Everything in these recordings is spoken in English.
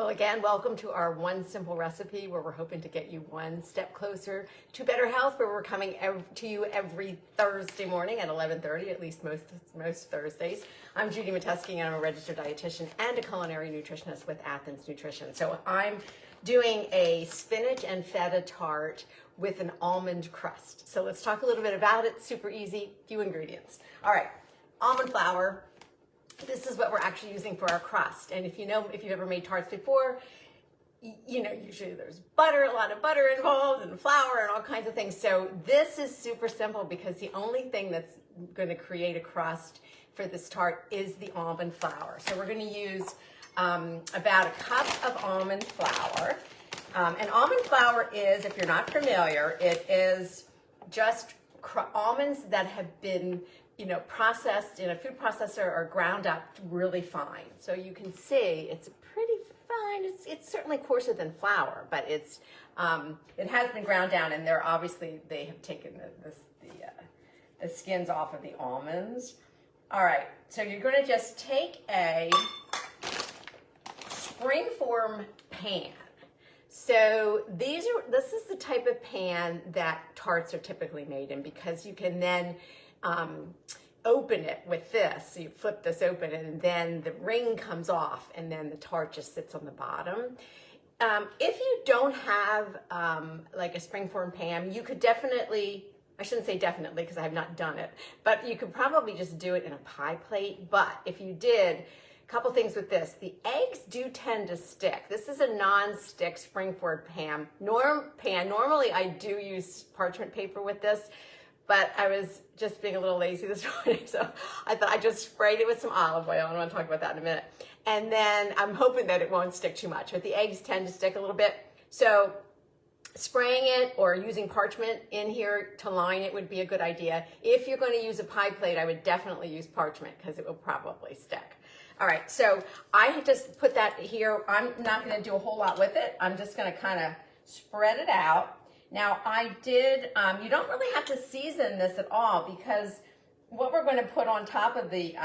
Well, again, welcome to our one simple recipe where we're hoping to get you one step closer to better health, where we're coming to you every Thursday morning at 11:30, at least most Thursdays. I'm Judy Mateski, and I'm a registered dietitian and a culinary nutritionist with Athens Nutrition. So I'm doing a spinach and feta tart with an almond crust. So let's talk a little bit about it. Super easy, few ingredients. All right, almond flour. This is what we're actually using for our crust. And if you've ever made tarts before, you know, usually there's butter, a lot of butter involved, and flour and all kinds of things. So this is super simple because the only thing that's going to create a crust for this tart is the almond flour. So we're going to use about a cup of almond flour. And almond flour is, if you're not familiar, it is just almonds that have been processed in a food processor or ground up really fine. So you can see it's pretty fine. It's certainly coarser than flour, but it has been ground down, and they have taken the skins off of the almonds. All right, so you're going to just take a springform pan. So this is the type of pan that tarts are typically made in, because you can then open it with this. So you flip this open, and then the ring comes off, and then the tart just sits on the bottom. If you don't have like a springform pan, you could definitely, I shouldn't say definitely because I have not done it, but you could probably just do it in a pie plate. But if you did, a couple things with this. The eggs do tend to stick. This is a non-stick springform pan. Normally I do use parchment paper with this, but I was just being a little lazy this morning, so I thought I just sprayed it with some olive oil, and I want to talk about that in a minute. And then I'm hoping that it won't stick too much, but the eggs tend to stick a little bit. So spraying it or using parchment in here to line it would be a good idea. If you're going to use a pie plate, I would definitely use parchment because it will probably stick. All right, so I just put that here. I'm not going to do a whole lot with it. I'm just going to kind of spread it out. Now I did, you don't really have to season this at all, because what we're going to put on top of the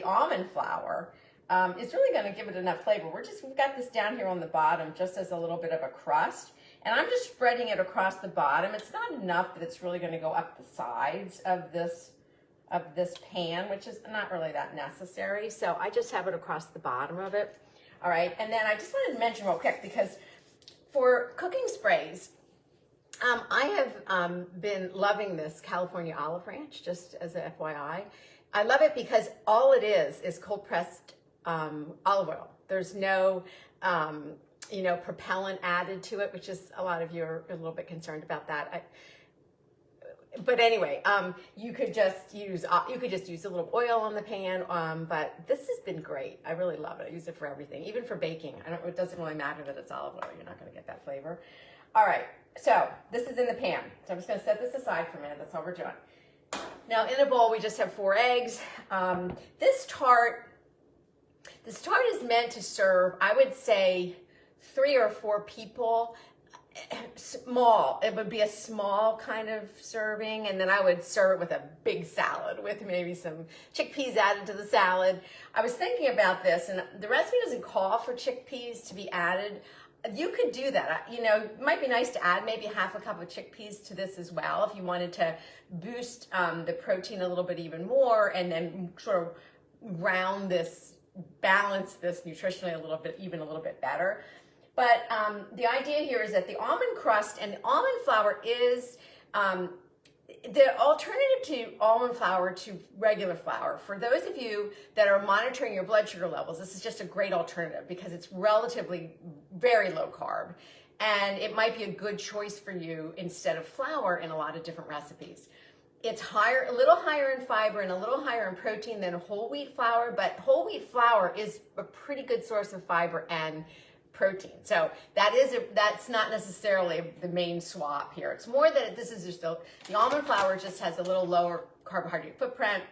almond flour is really going to give it enough flavor. We've got this down here on the bottom just as a little bit of a crust, and I'm just spreading it across the bottom. It's not enough that it's really going to go up the sides of this pan, which is not really that necessary. So I just have it across the bottom of it. All right, and then I just wanted to mention real quick, because for cooking sprays, I have been loving this California Olive Ranch, just as a FYI. I love it because all it is cold pressed olive oil. There's no, propellant added to it, which is, a lot of you are a little bit concerned about that. But anyway, you could just use a little oil on the pan. But this has been great. I really love it. I use it for everything, even for baking. It doesn't really matter that it's olive oil. You're not going to get that flavor. All right. So this is in the pan. So I'm just going to set this aside for a minute. That's all we're doing. Now in a bowl, we just have 4 eggs. This tart is meant to serve, I would say, 3 or 4 people. Small. It would be a small kind of serving, and then I would serve it with a big salad with maybe some chickpeas added to the salad. I was thinking about this, and the recipe doesn't call for chickpeas to be added. You could do that. It might be nice to add maybe half a cup of chickpeas to this as well if you wanted to boost the protein a little bit even more, and then sort of balance this nutritionally a little bit better. But the idea here is that the almond crust and the almond flour is the alternative to almond flour to regular flour. For those of you that are monitoring your blood sugar levels, this is just a great alternative because it's relatively very low carb, and it might be a good choice for you instead of flour in a lot of different recipes. It's a little higher in fiber and a little higher in protein than whole wheat flour, but whole wheat flour is a pretty good source of fiber and protein. So that's not necessarily the main swap here. It's more that this is just the almond flour just has a little lower carbohydrate footprint,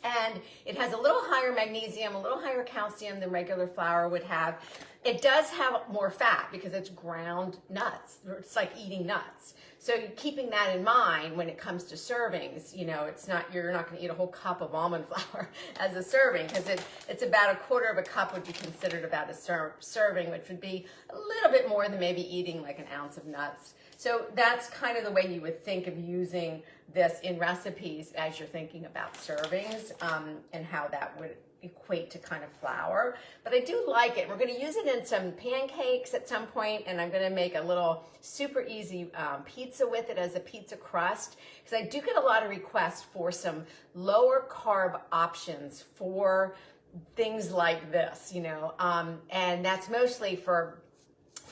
And it has a little higher magnesium, a little higher calcium than regular flour would have. It does have more fat because it's ground nuts. It's like eating nuts. So keeping that in mind when it comes to servings, you know, you're not going to eat a whole cup of almond flour as a serving, because it's about a quarter of a cup would be considered about a serving, which would be a little bit more than maybe eating like an ounce of nuts. So that's kind of the way you would think of using this in recipes as you're thinking about servings, and how that would equate to kind of flour. But I do like it. We're going to use it in some pancakes at some point, and I'm going to make a little super easy pizza with it as a pizza crust, because I do get a lot of requests for some lower carb options for things like this, you know, and that's mostly for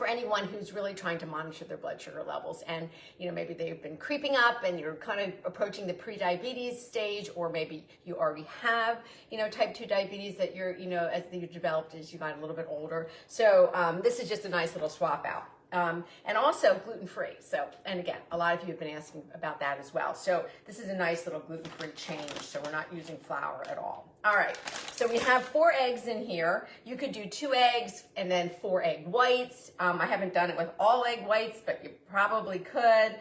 anyone who's really trying to monitor their blood sugar levels, and you know, maybe they've been creeping up and you're kind of approaching the pre-diabetes stage, or maybe you already have, you know, type 2 diabetes that you're, you know, as you developed as you got a little bit older. So this is just a nice little swap out. And also gluten-free. So, and again, a lot of you have been asking about that as well. So this is a nice little gluten-free change. So we're not using flour at all. All right, so we have 4 eggs in here. You could do 2 eggs and then 4 egg whites. I haven't done it with all egg whites, but you probably could.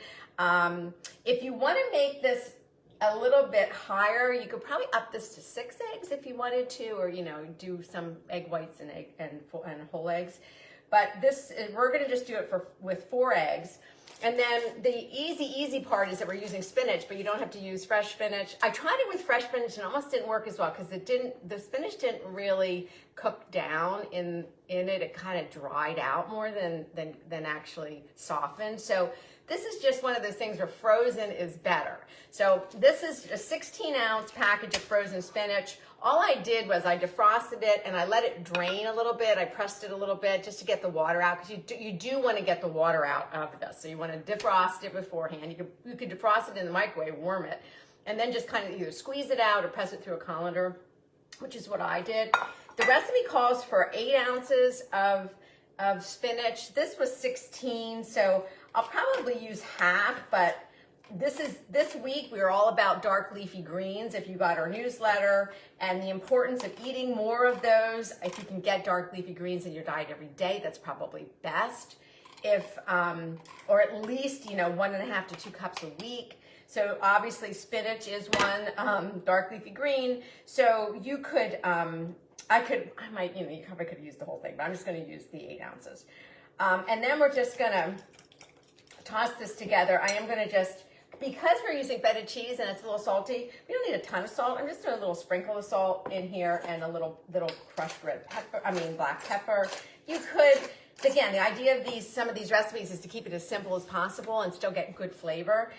If you want to make this a little bit higher, you could probably up this to 6 eggs if you wanted to, or, you know, do some egg whites and whole eggs. But this, we're going to just do it with 4 eggs. And then the easy part is that we're using spinach, but you don't have to use fresh spinach. I tried it with fresh spinach and it almost didn't work as well, because the spinach didn't really cook down in it. It kind of dried out more than actually softened. So this is just one of those things where frozen is better. So this is a 16-ounce package of frozen spinach. All I did was I defrosted it and I let it drain a little bit. I pressed it a little bit just to get the water out, because you do want to get the water out of this. So you want to defrost it beforehand. You could defrost it in the microwave, warm it, and then just kind of either squeeze it out or press it through a colander, which is what I did. The recipe calls for 8 ounces of spinach. This was 16, so I'll probably use half, but this week we are all about dark leafy greens. If you got our newsletter, and the importance of eating more of those. If you can get dark leafy greens in your diet every day, that's probably best. Or at least, you know, 1.5 to 2 cups a week. So obviously spinach is one, dark leafy green. So you could, I might, you know, you probably could use the whole thing, but I'm just going to use the 8 ounces. And then we're just going to toss this together. I am going to just, because we're using feta cheese and it's a little salty, we don't need a ton of salt. I'm just doing a little sprinkle of salt in here and a little crushed black pepper. You could, again, the idea of some of these recipes is to keep it as simple as possible and still get good flavor.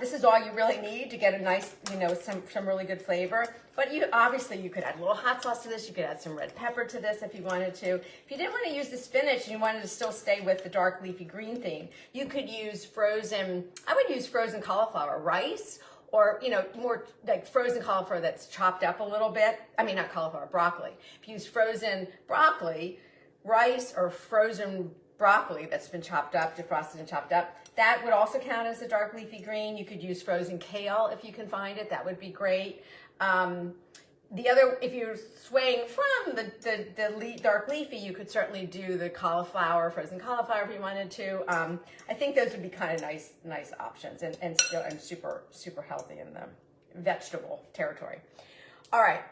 This is all you really need to get a nice, you know, some really good flavor. But you could add a little hot sauce to this. You could add some red pepper to this if you wanted to. If you didn't want to use the spinach and you wanted to still stay with the dark leafy green theme, you could use I would use frozen cauliflower rice, or, you know, more like frozen cauliflower that's chopped up a little bit. I mean, not cauliflower, broccoli. If you use frozen broccoli, rice, or frozen broccoli that's been chopped up, defrosted and chopped up, that would also count as a dark leafy green. You could use frozen kale if you can find it. That would be great. If you're swaying from the dark leafy, you could certainly do the cauliflower, frozen cauliflower if you wanted to. I think those would be kind of nice options, and super, super healthy in the vegetable territory. All right,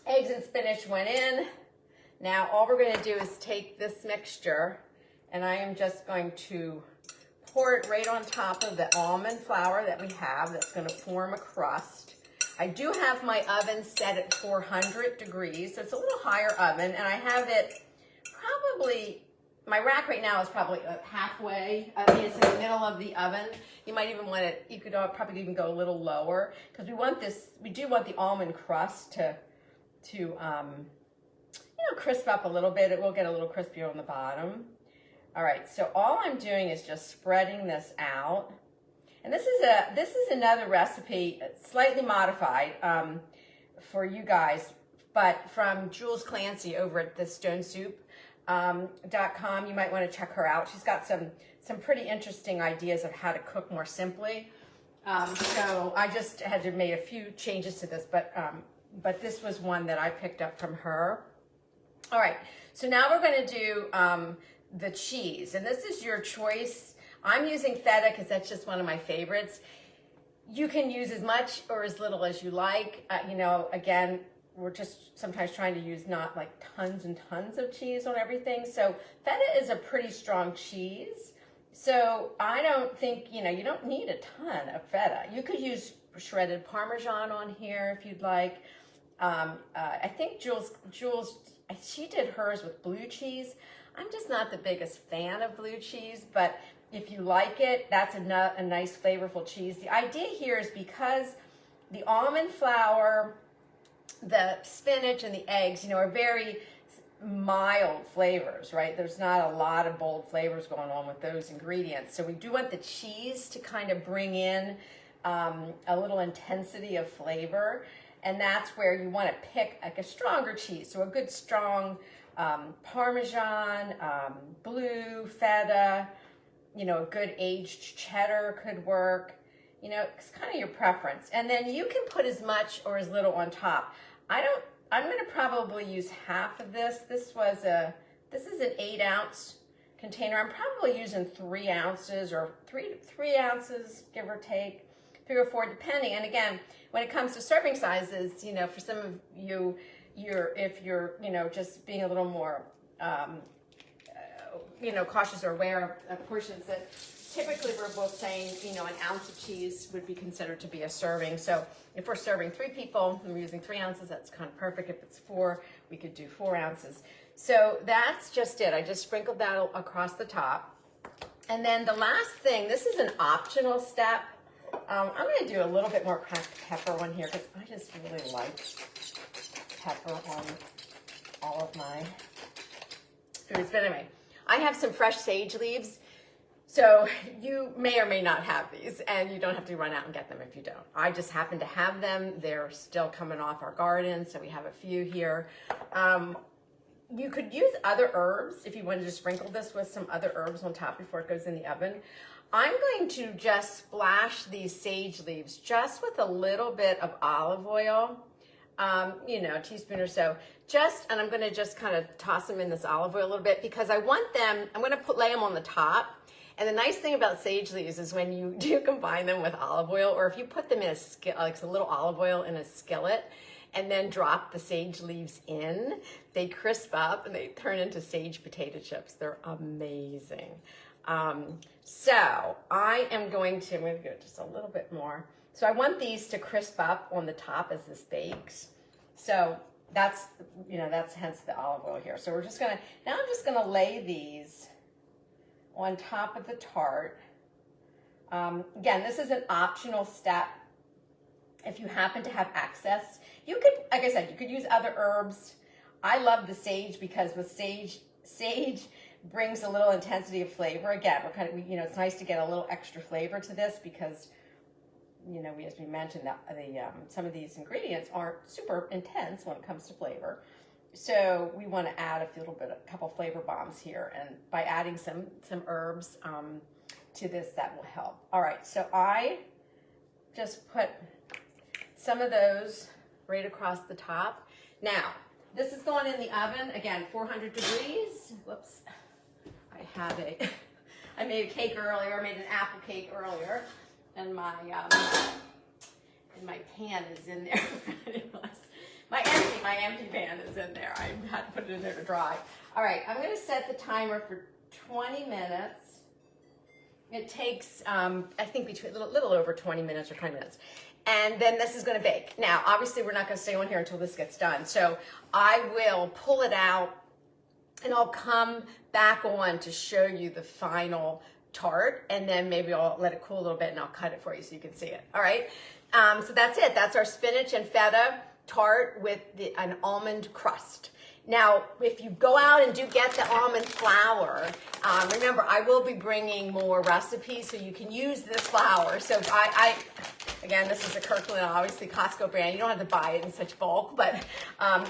eggs and spinach went in. Now all we're going to do is take this mixture, and I am just going to pour it right on top of the almond flour that we have that's going to form a crust. I do have my oven set at 400 degrees, so it's a little higher oven, and I have it probably, my rack right now is probably halfway. I mean, it's in the middle of the oven. You might even want it, you could probably even go a little lower, because we do want the almond crust to crisp up a little bit. It will get a little crispier on the bottom. All right, so all I'm doing is just spreading this out. And this is another recipe, slightly modified for you guys, but from Jules Clancy over at the stonesoup.com. You might want to check her out. She's got some pretty interesting ideas of how to cook more simply. So I just had to make a few changes to this, but this was one that I picked up from her. All right, so now we're going to do the cheese, and this is your choice. I'm using feta because that's just one of my favorites. You can use as much or as little as you like. You know, again, we're just sometimes trying to use not like tons and tons of cheese on everything. So feta is a pretty strong cheese. So I don't think, you know, you don't need a ton of feta. You could use shredded Parmesan on here if you'd like. I think Jules, she did hers with blue cheese. I'm just not the biggest fan of blue cheese, but if you like it, that's a nice flavorful cheese. The idea here is because the almond flour, the spinach, and the eggs, you know, are very mild flavors, right? There's not a lot of bold flavors going on with those ingredients. So we do want the cheese to kind of bring in a little intensity of flavor. And that's where you want to pick like a stronger cheese. So a good strong Parmesan, blue, feta, you know, a good aged cheddar could work. You know, it's kind of your preference. And then you can put as much or as little on top. I'm going to probably use half of this. This is an 8-ounce container. I'm probably using 3 ounces or 3 ounces, give or take, 3 or 4, depending. And again, when it comes to serving sizes, you know, for some of you, if you're, you know, just being a little more, you know, cautious or aware of portions, that typically we're both saying, you know, an ounce of cheese would be considered to be a serving. So if we're serving 3 people and we're using 3 ounces, that's kind of perfect. If it's 4, we could do 4 ounces. So that's just it. I just sprinkled that across the top. And then the last thing, this is an optional step. I'm going to do a little bit more cracked pepper one here because I just really like pepper on all of my foods. But anyway, I have some fresh sage leaves. So you may or may not have these, and you don't have to run out and get them if you don't. I just happen to have them. They're still coming off our garden, so we have a few here. You could use other herbs if you wanted to sprinkle this with some other herbs on top before it goes in the oven. I'm going to just splash these sage leaves just with a little bit of olive oil, you know, a teaspoon or so. And I'm going to just kind of toss them in this olive oil a little bit because I want them, I'm going to lay them on the top. And the nice thing about sage leaves is when you do combine them with olive oil, or if you put them in like a little olive oil in a skillet, and then drop the sage leaves in, they crisp up and they turn into sage potato chips. They're amazing. So I'm going to go just a little bit more. So I want these to crisp up on the top as this bakes. So that's, you know, that's hence the olive oil here. So we're just gonna, now I'm just gonna lay these on top of the tart. Again, this is an optional step. If you happen to have access, you could, like I said, you could use other herbs. I love the sage because with sage brings a little intensity of flavor. Again, we're kind of, you know, it's nice to get a little extra flavor to this because, you know, as we mentioned, some of these ingredients aren't super intense when it comes to flavor. So we want to add a couple flavor bombs here, and by adding some herbs to this, that will help. All right, so I just put some of those right across the top. Now, this is going in the oven, again, 400 degrees. Whoops, I made a cake earlier, I made an apple cake earlier, and my pan is in there. My empty pan is in there. I had to put it in there to dry. All right, I'm going to set the timer for 20 minutes. It takes, I think, between a little over 20 minutes or 20 minutes. And then this is going to bake. Now, obviously, we're not going to stay on here until this gets done. So I will pull it out, and I'll come back on to show you the final tart. And then maybe I'll let it cool a little bit, and I'll cut it for you so you can see it. All right? So that's it. That's our spinach and feta tart with an almond crust. Now, if you go out and do get the almond flour, remember, I will be bringing more recipes, so you can use this flour. So again, this is a Kirkland, obviously Costco brand. You don't have to buy it in such bulk, but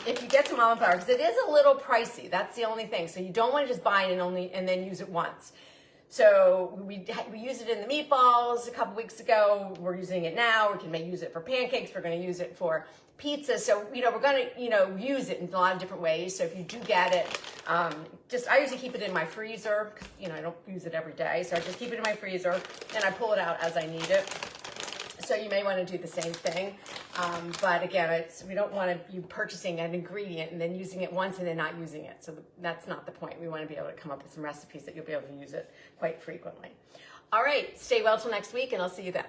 if you get some almond flour, because it is a little pricey, that's the only thing. So you don't want to just buy it and then use it once. So we used it in the meatballs a couple weeks ago. We're using it now. We can use it for pancakes. We're going to use it for pizza. So, we're going to, use it in a lot of different ways. So if you do get it, I usually keep it in my freezer because, I don't use it every day. So I just keep it in my freezer and I pull it out as I need it. So you may want to do the same thing. But again, we don't want you purchasing an ingredient and then using it once and then not using it. So that's not the point. We want to be able to come up with some recipes that you'll be able to use it quite frequently. All right, stay well till next week and I'll see you then.